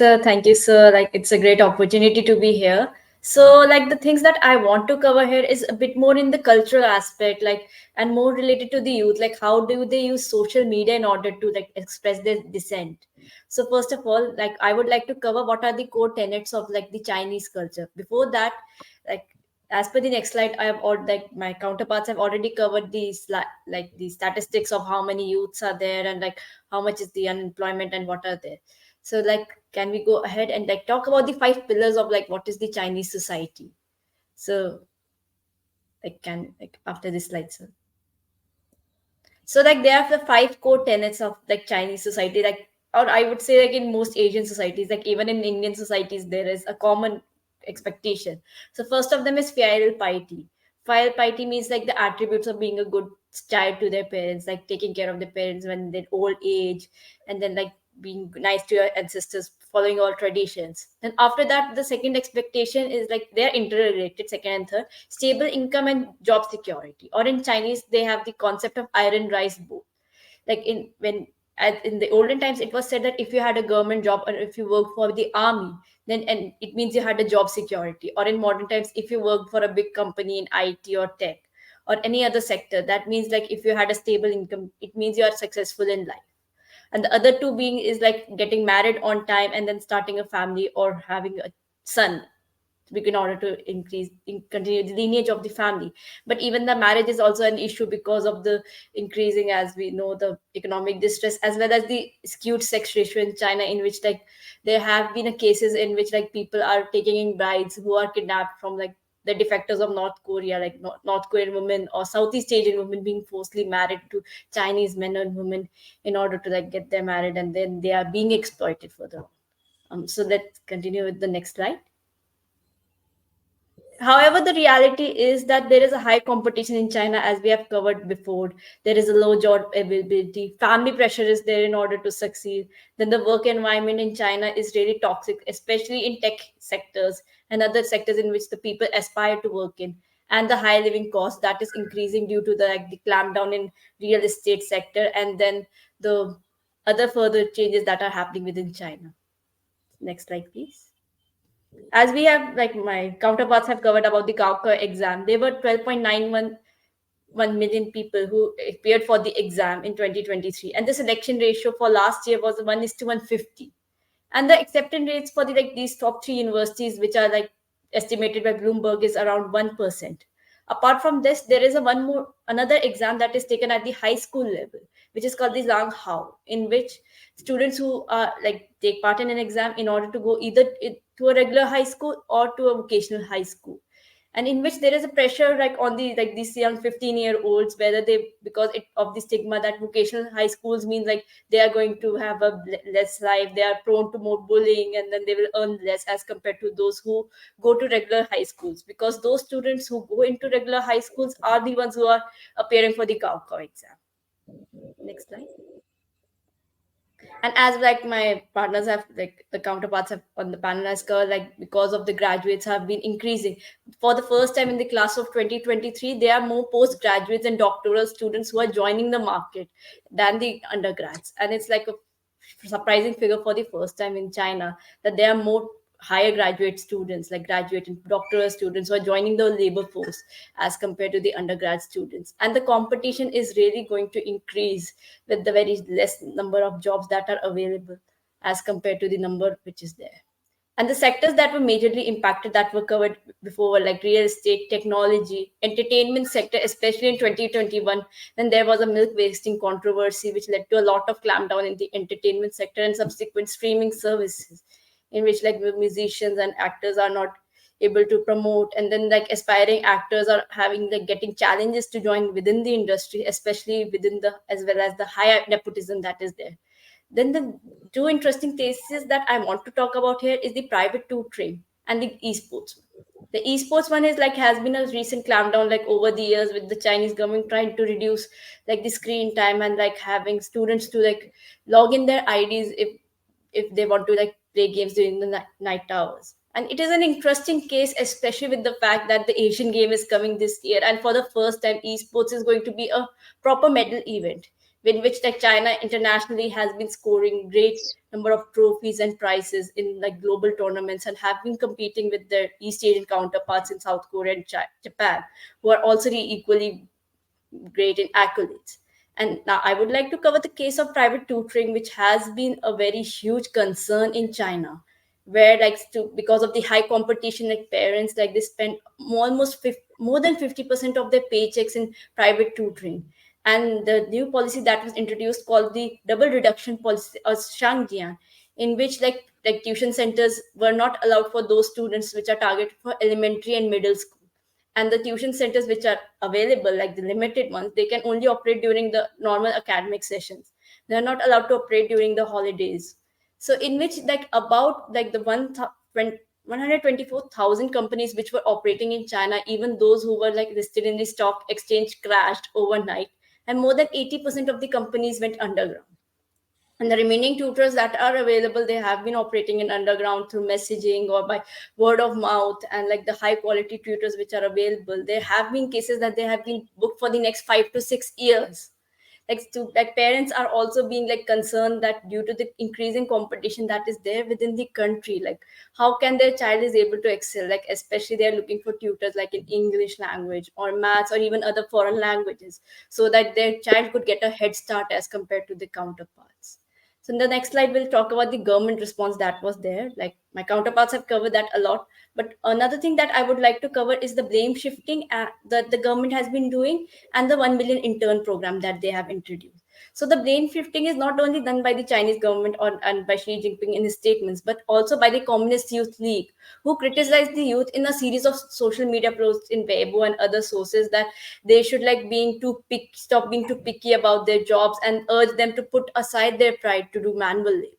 So thank you, sir. Like it's a great opportunity to be here. So like the things that I want to cover here is a bit more in the cultural aspect, like and more related to the youth, like how do they use social media in order to like express their dissent. So first of all, like I would like to cover what are the core tenets of like the Chinese culture. Before that, like as per the next slide, I have all like my counterparts have already covered these like the statistics of how many youths are there and like how much is the unemployment and what are there. So like can we go ahead and like talk about the five pillars of like what is the Chinese society? So like can like after this slide, sir. So like they have the five core tenets of like Chinese society, like or I would say like in most Asian societies, like even in Indian societies, there is a common expectation. So first of them is filial piety. Filial piety means like the attributes of being a good child to their parents, like taking care of their parents when they're old age, and then like being nice to your ancestors, following all traditions. Then after that, the second expectation is like they're interrelated, second and third, stable income and job security. Or in Chinese, they have the concept of iron rice bowl. Like in the olden times, it was said that if you had a government job or if you worked for the army, then and it means you had a job security. Or in modern times, if you worked for a big company in IT or tech or any other sector, that means like if you had a stable income, it means you are successful in life. And the other two being is like getting married on time and then starting a family or having a son in order to continue the lineage of the family. But even the marriage is also an issue because of the increasing, as we know, the economic distress, as well as the skewed sex ratio in China, in which like there have been a cases in which like people are taking in brides who are kidnapped from like the defectors of North Korea, like North Korean women or Southeast Asian women being forcibly married to Chinese men and women in order to like get them married, and then they are being exploited further. So let's continue with the next slide. However, the reality is that there is a high competition in China, as we have covered before. There is a low job availability. Family pressure is there in order to succeed. Then the work environment in China is really toxic, especially in tech sectors and other sectors in which the people aspire to work in. And the high living cost that is increasing due to the like the clampdown in real estate sector, and then the other further changes that are happening within China. Next slide, please. As we have like my counterparts have covered about the Gaokar exam, there were 12.91 million people who appeared for the exam in 2023, and the selection ratio for last year was 1 is to 150. And the acceptance rates for the like these top three universities, which are like estimated by Bloomberg, is around 1%. Apart from this, there is a one more another exam that is taken at the high school level, which is called the Zhang Hao, in which students who are like take part in an exam in order to go either to a regular high school or to a vocational high school, and in which there is a pressure like on the like these young 15-year-olds, whether they because of the stigma that vocational high schools means like they are going to have a less life, they are prone to more bullying, and then they will earn less as compared to those who go to regular high schools, because those students who go into regular high schools are the ones who are appearing for the Gaokao exam. Next slide. And as like my partners have like the counterparts have on the panel has covered, like because of the graduates have been increasing for the first time in the class of 2023, there are more postgraduates and doctoral students who are joining the market than the undergrads. And it's like a surprising figure for the first time in China that there are more higher graduate students, like graduate and doctoral students who are joining the labor force as compared to the undergrad students. And the competition is really going to increase with the very less number of jobs that are available as compared to the number which is there. And the sectors that were majorly impacted that were covered before were like real estate, technology, entertainment sector, especially in 2021. Then there was a milk wasting controversy, which led to a lot of clampdown in the entertainment sector and subsequent streaming services, in which like musicians and actors are not able to promote, and then like aspiring actors are having like getting challenges to join within the industry, especially within the as well as the higher nepotism that is there. Then the two interesting cases that I want to talk about here is the private tutoring and the esports. The esports one is like has been a recent clampdown like over the years, with the Chinese government trying to reduce like the screen time and like having students to like log in their IDs if they want to like play games during the night hours. And it is an interesting case, especially with the fact that the Asian game is coming this year, and for the first time, esports is going to be a proper medal event, in which like China internationally has been scoring great number of trophies and prizes in like global tournaments, and have been competing with their East Asian counterparts in South Korea and Japan, who are also equally great in accolades. And now I would like to cover the case of private tutoring, which has been a very huge concern in China, where because of the high competition, like parents like they spend more than 50% of their paychecks in private tutoring. And the new policy that was introduced called the double reduction policy or Shangjian, in which tuition centers were not allowed for those students which are targeted for elementary and middle school, and the tuition centers which are available, like the limited ones, they can only operate during the normal academic sessions. They're not allowed to operate during the holidays. So in which like about like the 124,000 companies which were operating in China, even those who were like listed in the stock exchange, crashed overnight, and more than 80% of the companies went underground. And the remaining tutors that are available, they have been operating in underground through messaging or by word of mouth. And like the high quality tutors which are available, there have been cases that they have been booked for the next 5 to 6 years. Like parents are also being like concerned that due to the increasing competition that is there within the country, like how can their child is able to excel, like especially they are looking for tutors like in English language or maths or even other foreign languages, so that their child could get a head start as compared to the counterparts. So in the next slide, we'll talk about the government response that was there. Like my counterparts have covered that a lot. But another thing that I would like to cover is the blame shifting that the government has been doing, and the 1 million intern program that they have introduced. So the blame shifting is not only done by the Chinese government and by Xi Jinping in his statements, but also by the Communist Youth League, who criticized the youth in a series of social media posts in Weibo and other sources, that they should stop being too picky about their jobs, and urge them to put aside their pride to do manual labor.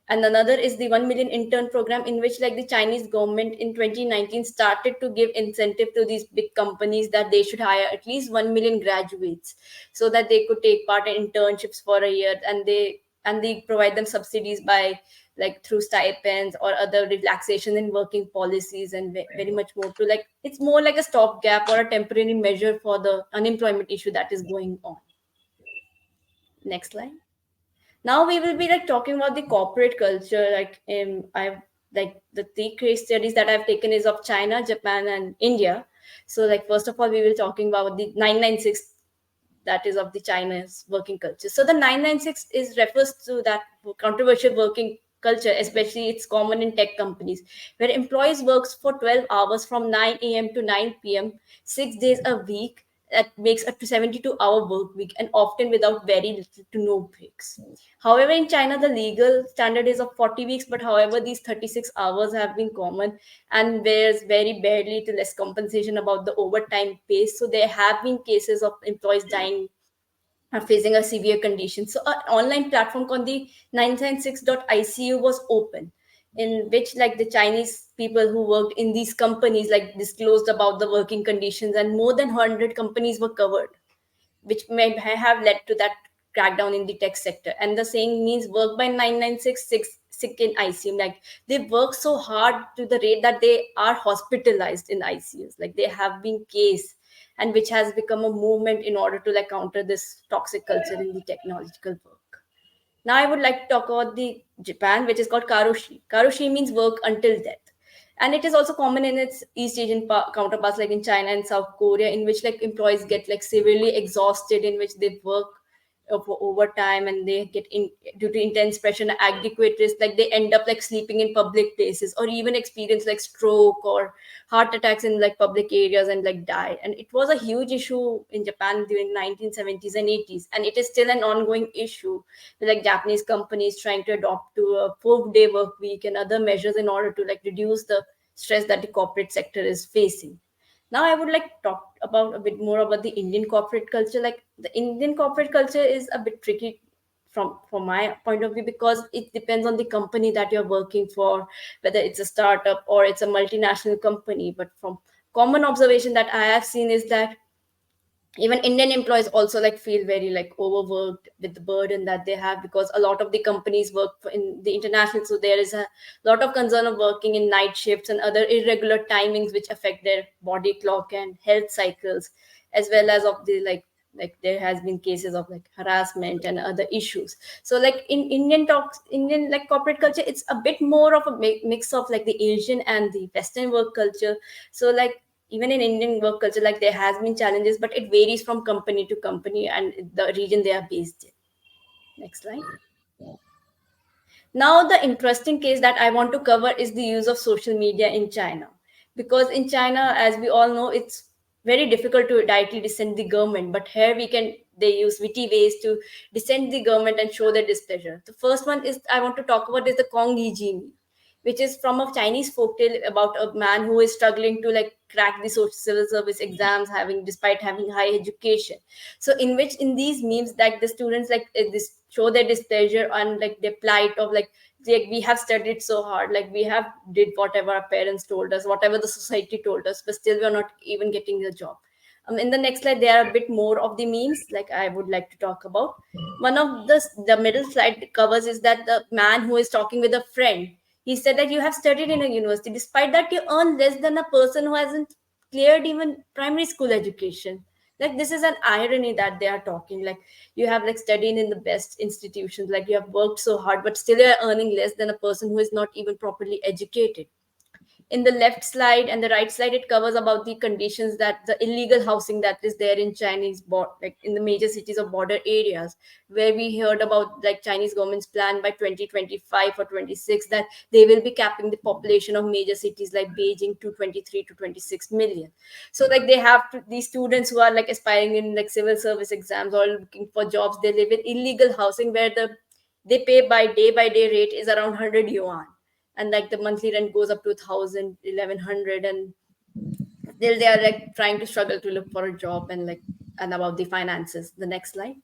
And another is the 1 million intern program, in which like the Chinese government in 2019 started to give incentive to these big companies that they should hire at least 1 million graduates, so that they could take part in internships for a year, and they provide them subsidies by like through stipends or other relaxation in working policies, and very much more to like it's more like a stopgap or a temporary measure for the unemployment issue that is going on. Next slide. Now we will be like talking about the corporate culture. I've like the three case studies that I've taken is of China, Japan, and India. So like first of all, we will talking about the 996, that is of the China's working culture. So the 996 is refers to that controversial working culture, especially it's common in tech companies, where employees works for 12 hours from 9 a.m. to 9 p.m., 6 days a week. That makes up to 72-hour work week, and often without very little to no breaks. However, in China, the legal standard is of 40 weeks, but however, these 36 hours have been common, and there's very barely to less compensation about the overtime pay. So there have been cases of employees dying are facing a severe condition. So an online platform called the 996.icu was open, in which like the Chinese people who worked in these companies like disclosed about the working conditions, and more than 100 companies were covered, which may have led to that crackdown in the tech sector. And the saying means work by 9966 sick in ICU. Like they work so hard to the rate that they are hospitalized in ICUs. Like they have been case, and which has become a movement in order to like counter this toxic culture in the technological work. Now I would like to talk about the Japan, which is called karoshi. Karoshi means work until death. And it is also common in its East Asian counterparts, like in China and South Korea, in which like employees get like severely exhausted, in which they work for overtime, and they get in due to intense pressure and adequate risk, like they end up like sleeping in public places, or even experience like stroke or heart attacks in like public areas, and like die. And it was a huge issue in Japan during 1970s and 80s, and it is still an ongoing issue, with like Japanese companies trying to adopt to a 4-day work week and other measures in order to like reduce the stress that the corporate sector is facing. Now I would like to talk about a bit more about the Indian corporate culture. Like the Indian corporate culture is a bit tricky from my point of view, because it depends on the company that you're working for, whether it's a startup or it's a multinational company. But from common observation that I have seen is that even Indian employees also like feel very like overworked with the burden that they have, because a lot of the companies work in the international, so there is a lot of concern of working in night shifts and other irregular timings which affect their body clock and health cycles, as well as of the like like there has been cases of like harassment and other issues. So like in Indian talks, Indian like corporate culture, it's a bit more of a mix of like the Asian and the Western work culture. So like even in Indian work culture, like there has been challenges, but it varies from company to company and the region they are based in. Next slide. Now, the interesting case that I want to cover is the use of social media in China. Because in China, as we all know, it's very difficult to directly dissent the government. But here they use witty ways to dissent the government and show their displeasure. The first one is I want to talk about is the Kong Yi Ji, which is from a Chinese folktale about a man who is struggling to like crack the social civil service exams, having despite having high education. So in which in these memes, like the students like this show their displeasure and like their plight of like we have studied so hard, like we have did whatever our parents told us, whatever the society told us, but still we are not even getting the job. In the next slide, there are a bit more of the memes like I would like to talk about. One of the middle slide covers is that the man who is talking with a friend, he said that you have studied in a university, despite that you earn less than a person who hasn't cleared even primary school education. Like this is an irony that they are talking. Like you have like studied in the best institutions, like you have worked so hard, but still you are earning less than a person who is not even properly educated. In the left slide and the right slide, it covers about the conditions that the illegal housing that is there in like in the major cities of border areas, where we heard about like Chinese government's plan by 2025 or 26 that they will be capping the population of major cities like Beijing to 23 to 26 million. So like these students who are like aspiring in like civil service exams or looking for jobs, they live in illegal housing where they pay by day rate is around 100 yuan, and like the monthly rent goes up to 1,000, 1,100, and still they are like trying to struggle to look for a job and like and about the finances. The next slide.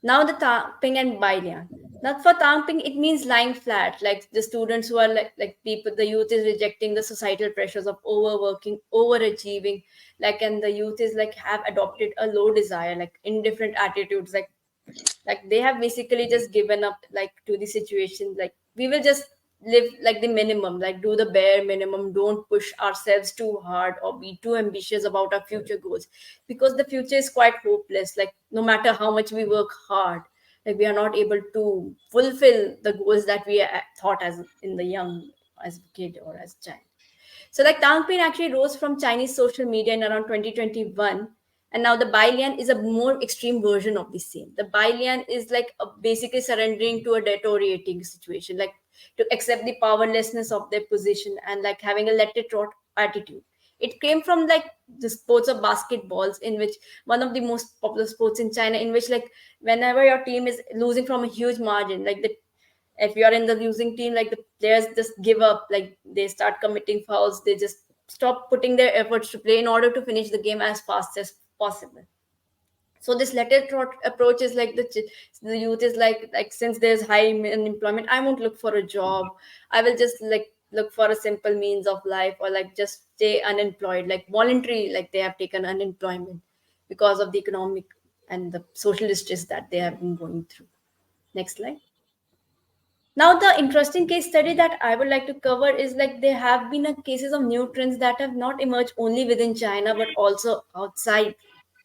Now the tamping and bailian. Now for tamping, it means lying flat. Like the students who are like people, the youth is rejecting the societal pressures of overworking, overachieving, like, and the youth is like have adopted a low desire, like indifferent attitudes, like they have basically just given up like to the situation, like we will just live like the minimum, like do the bare minimum, don't push ourselves too hard or be too ambitious about our future goals, because the future is quite hopeless. Like no matter how much we work hard, like we are not able to fulfill the goals that we thought as in the young, as a kid or as a child. So like Tangpin actually rose from Chinese social media in around 2021. And now the Bailian is a more extreme version of the same. The Bailian is like basically surrendering to a deteriorating situation, like to accept the powerlessness of their position and like having a let it rot attitude. It came from like the sports of basketballs, in which one of the most popular sports in China, in which like whenever your team is losing from a huge margin, like the if you are in the losing team, like the players just give up, like they start committing fouls, they just stop putting their efforts to play in order to finish the game as fast as possible. So this latter approach is like the youth is like since there's high unemployment, I won't look for a job, I will just like look for a simple means of life, or like just stay unemployed, like voluntary, like they have taken unemployment because of the economic and the social distress that they have been going through. Next slide. Now, the interesting case study that I would like to cover is like there have been cases of new trends that have not emerged only within China but also outside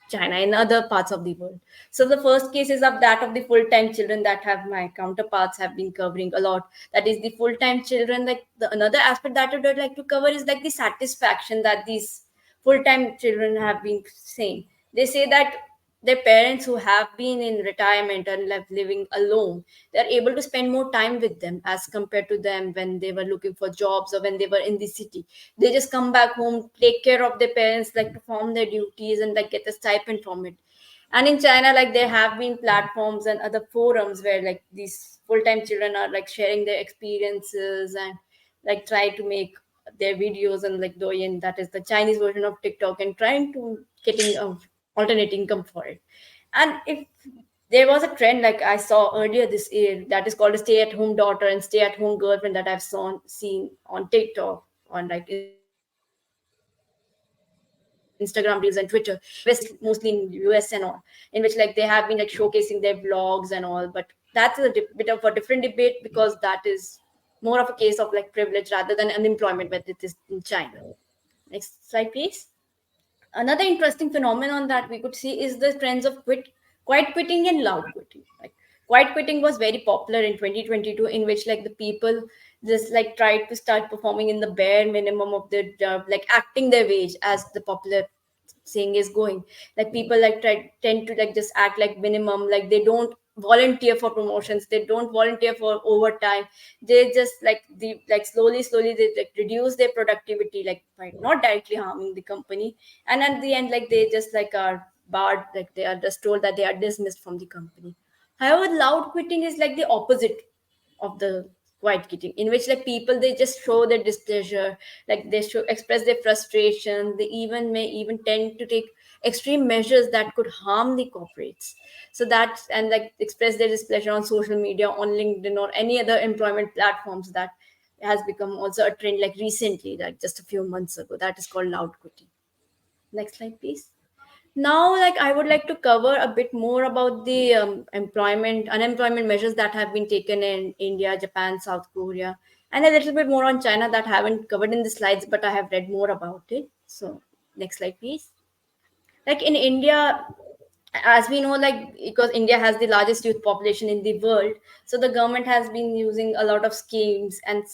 China in other parts of the world. So the first case is of that of the full-time children that have my counterparts have been covering a lot. That is the full-time children. Like another aspect that I would like to cover is like the satisfaction that these full-time children have been saying. They say that their parents who have been in retirement and left living alone, they're able to spend more time with them as compared to them when they were looking for jobs or when they were in the city. They just come back home, take care of their parents, like perform their duties and like get a stipend from it. And in China, like there have been platforms and other forums where like these full-time children are like sharing their experiences and like try to make their videos and like Douyin, that is the Chinese version of TikTok, and trying to getting alternate income for it. And if there was a trend like I saw earlier this year that is called a stay-at-home daughter and stay-at-home girlfriend that I've seen on TikTok, on like Instagram reels and Twitter, where like there have been like mostly in US and all, in which like they have been like showcasing their vlogs and all. But that's a bit of a different debate because that is more of a case of like privilege rather than unemployment, but it is in China. Next slide, please. Another interesting phenomenon that we could see is the trends of quiet quitting and loud quitting. Like quiet quitting was very popular in 2022, in which like the people just like tried to start performing in the bare minimum of their job, like acting their wage, as the popular saying is going. Like people like tend to like just act like minimum, like they don't volunteer for promotions, they don't volunteer for overtime. They just like the like slowly they like reduce their productivity, like by not directly harming the company, and at the end like they just like are barred, like they are just told that they are dismissed from the company. However, loud quitting is like the opposite of the quiet quitting, in which like people they just show their displeasure, like they show express their frustration, they even may even tend to take extreme measures that could harm the corporates. So that, and like express their displeasure on social media, on LinkedIn or any other employment platforms, that has become also a trend like recently, like just a few months ago, that is called loud quitting. Next slide, please. Now, like I would like to cover a bit more about the unemployment measures that have been taken in India, Japan, South Korea, and a little bit more on China that I haven't covered in the slides, but I have read more about it. So, next slide, please. Like in India, as we know, like because India has the largest youth population in the world, so the government has been using a lot of schemes and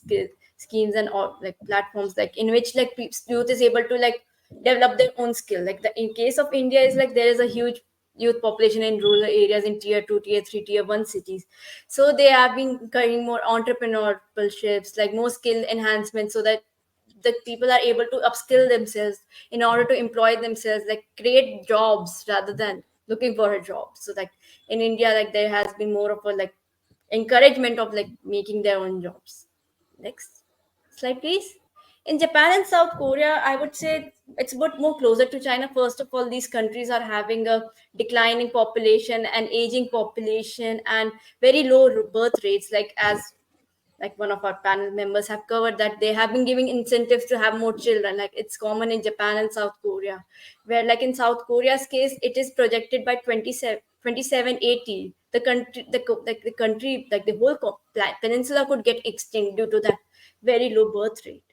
schemes and all like platforms, like in which like youth is able to like develop their own skill. Like the in case of India is like there is a huge youth population in rural areas, in tier 2, tier 3, tier 1 cities. So they have been carrying more entrepreneurships, like more skill enhancement, so that the people are able to upskill themselves in order to employ themselves, like create jobs rather than looking for a job. So like in India, like there has been more of a like encouragement of like making their own jobs. Next slide, please. In Japan and South Korea, I would say it's a bit more closer to China. First of all, these countries are having a declining population and aging population and very low birth rates, like as like one of our panel members have covered, that they have been giving incentives to have more children. Like it's common in Japan and South Korea, where like in South Korea's case it is projected by 2780 the country like the country, like the whole peninsula could get extinct due to that very low birth rate,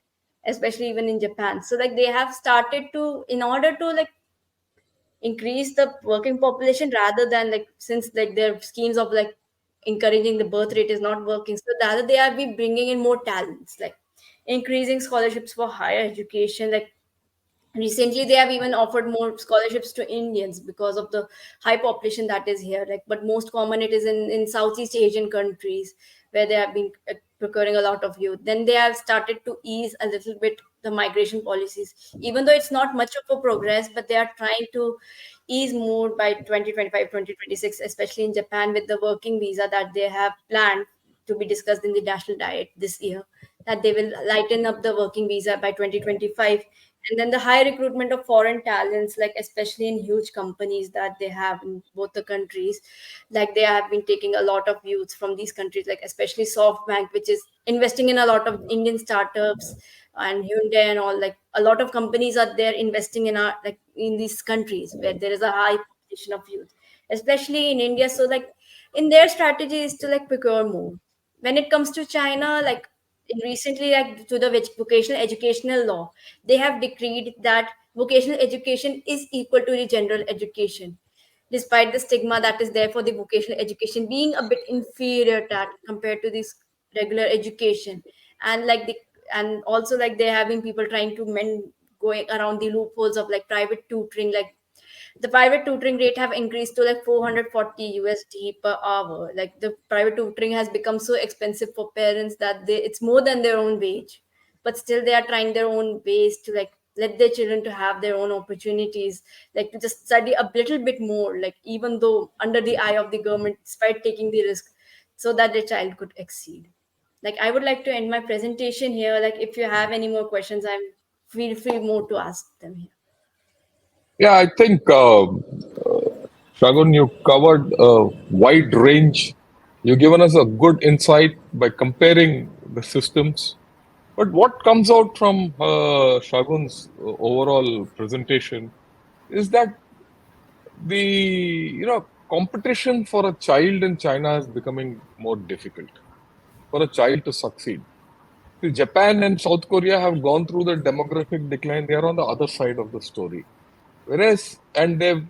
especially even in Japan. So like they have started to, in order to like increase the working population, rather than like, since like their schemes of like encouraging the birth rate is not working, so rather they are be bringing in more talents, like increasing scholarships for higher education. Like recently they have even offered more scholarships to Indians because of the high population that is here, like, but most common it is in Southeast Asian countries, where they have been procuring a lot of youth. Then they have started to ease a little bit the migration policies, even though it's not much of a progress, but they are trying to ease more by 2025, 2026, especially in Japan, with the working visa that they have planned to be discussed in the national diet this year, that they will lighten up the working visa by 2025. And then the high recruitment of foreign talents, like especially in huge companies that they have in both the countries, like they have been taking a lot of youths from these countries, like especially SoftBank, which is investing in a lot of Indian startups, and Hyundai and all. Like a lot of companies are there investing in our like in these countries where there is a high population of youth, especially in India. So like in their strategy is to like procure more. When it comes to China, like in recently, like to the vocational educational law, they have decreed that vocational education is equal to the general education, despite the stigma that is there for the vocational education being a bit inferior that compared to this regular education. And like the, and also like there have been people trying to mend, going around the loopholes of like private tutoring. Like the private tutoring rate have increased to like 440 USD per hour. Like the private tutoring has become so expensive for parents that they, it's more than their own wage, but still they are trying their own ways to like let their children to have their own opportunities, like to just study a little bit more, like even though under the eye of the government, despite taking the risk, so that their child could exceed. Like I would like to end my presentation here. Like if you have any more questions, I'm feel free more to ask them here. Yeah, I think, Shagun, you covered a wide range. You've given us a good insight by comparing the systems. But what comes out from Shagun's overall presentation is that the competition for a child in China is becoming more difficult for a child to succeed. See, Japan and South Korea have gone through the demographic decline. They are on the other side of the story. Whereas, and they've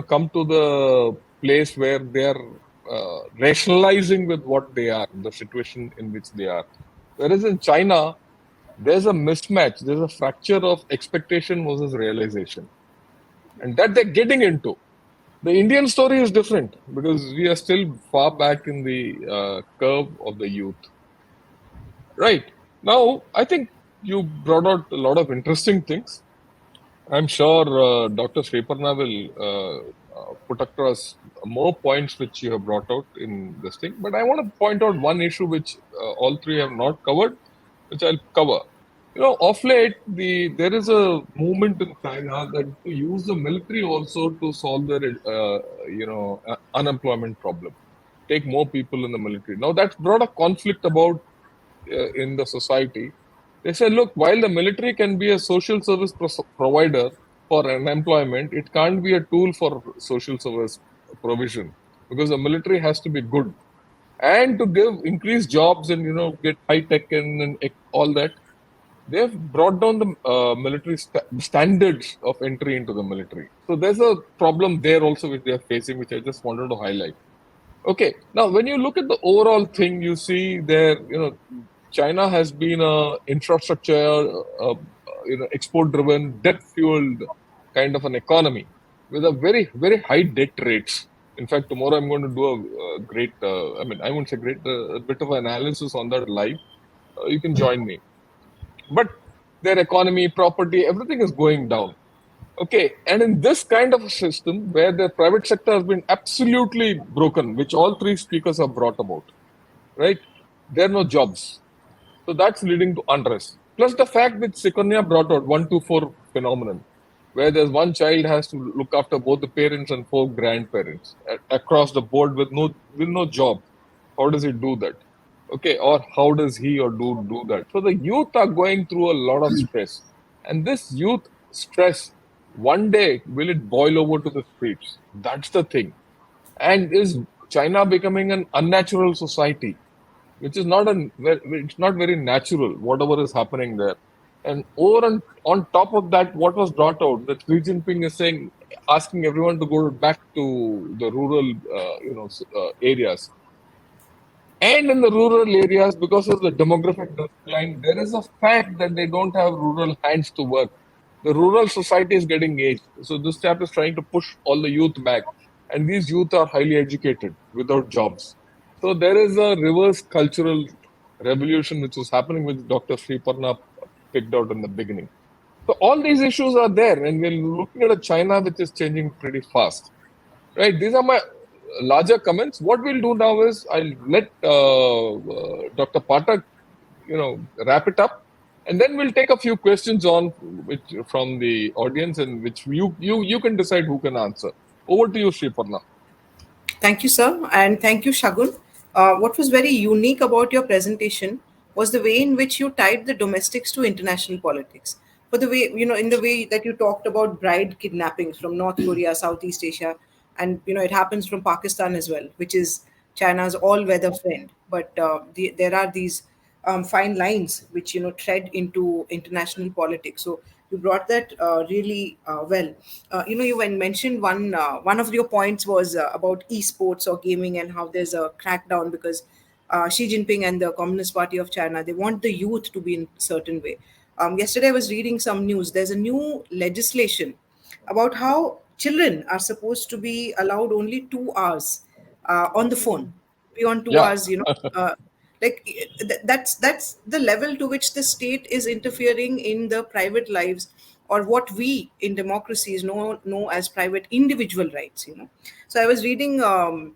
come to the place where they are rationalizing with what they are, the situation in which they are. Whereas in China, there's a mismatch, there's a fracture of expectation versus realization, and that they're getting into. The Indian story is different because we are still far back in the curve of the youth. Right. Now, I think you brought out a lot of interesting things. I'm sure Dr. Sriparna will put across more points which you have brought out in this thing. But I want to point out one issue which all three have not covered, which I'll cover. Off late, there is a movement in China that to use the military also to solve their, unemployment problem. Take more people in the military. Now that's brought a conflict about in the society. They said, look, while the military can be a social service provider for unemployment, it can't be a tool for social service provision because the military has to be good. And to give increased jobs and get high tech and all that, they've brought down the military standards of entry into the military. So there's a problem there also which they are facing, which I just wanted to highlight. Okay, now when you look at the overall thing, you see there, China has been a infrastructure, export-driven, debt-fueled kind of an economy with a very, very high debt rates. In fact, tomorrow I'm going to do a great, I won't say great, a bit of analysis on that live. You can join me. But their economy, property, everything is going down. Okay, and in this kind of a system where the private sector has been absolutely broken, which all three speakers have brought about, right? There are no jobs. So that's leading to unrest. Plus the fact that Sikonya brought out 1-2-4 phenomenon, where there's one child has to look after both the parents and four grandparents across the board with no job. How does he do that? Okay, or how does he or do that? So the youth are going through a lot of stress, and this youth stress one day will it boil over to the streets? That's the thing. And is China becoming an unnatural society? Which is not it's not very natural whatever is happening there. And over and on top of that, what was brought out that Xi Jinping is saying, asking everyone to go back to the rural areas. And in the rural areas, because of the demographic decline, there is a fact that they don't have rural hands to work. The rural society is getting aged. So this chap is trying to push all the youth back. And these youth are highly educated without jobs. So there is a reverse cultural revolution which is happening, which Dr. Sriparna picked out in the beginning. So all these issues are there, and we're looking at a China which is changing pretty fast. Right. These are my larger comments. What we'll do now is I'll let Dr. Patak, wrap it up, and then we'll take a few questions on which from the audience, and which you can decide who can answer. Over to you, Sriparna. Thank you, sir, and thank you, Shagun. What was very unique about your presentation was the way in which you tied the domestics to international politics. For the way, in the way that you talked about bride kidnappings from North Korea, Southeast Asia, and it happens from Pakistan as well, which is China's all-weather friend. But there are these fine lines which tread into international politics. So you brought that really well. You when mentioned one of your points was about esports or gaming and how there's a crackdown because Xi Jinping and the Communist Party of China, they want the youth to be in a certain way. Yesterday I was reading some news. There's a new legislation about how children are supposed to be allowed only 2 hours on the phone. Beyond two Yeah. hours, like that's the level to which the state is interfering in the private lives, or what we in democracies know as private individual rights. So I was reading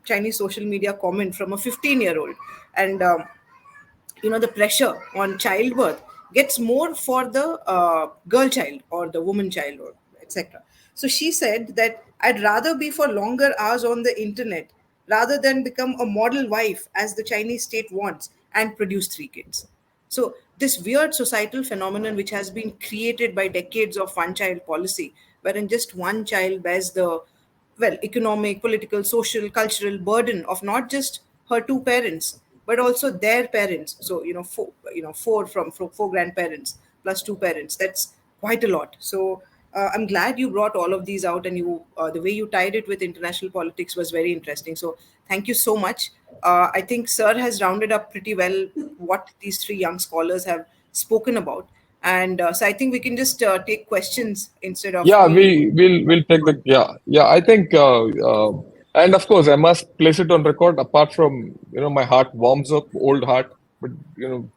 Chinese social media comment from a 15-year-old, and the pressure on childbirth gets more for the girl child or the woman child or etc. So she said that I'd rather be for longer hours on the internet rather than become a model wife as the Chinese state wants and produce 3 kids. So this weird societal phenomenon which has been created by decades of one child policy, wherein just one child bears the economic, political, social, cultural burden of not just her two parents, but also their parents. So four from four grandparents plus two parents. That's quite a lot. So I'm glad you brought all of these out, and you the way you tied it with international politics was very interesting. So thank you so much. I think Sir has rounded up pretty well what these three young scholars have spoken about, and so I think we can just take questions instead of Yeah, me. we'll take the yeah. I think and of course I must place it on record. Apart from my heart warms up, old heart, but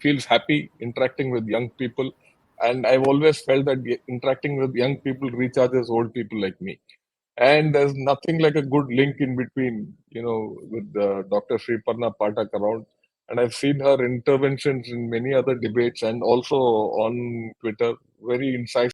feels happy interacting with young people, and I've always felt that interacting with young people recharges old people like me. And there's nothing like a good link in between, with Dr. Sriparna Patak around. And I've seen her interventions in many other debates and also on Twitter, very insightful.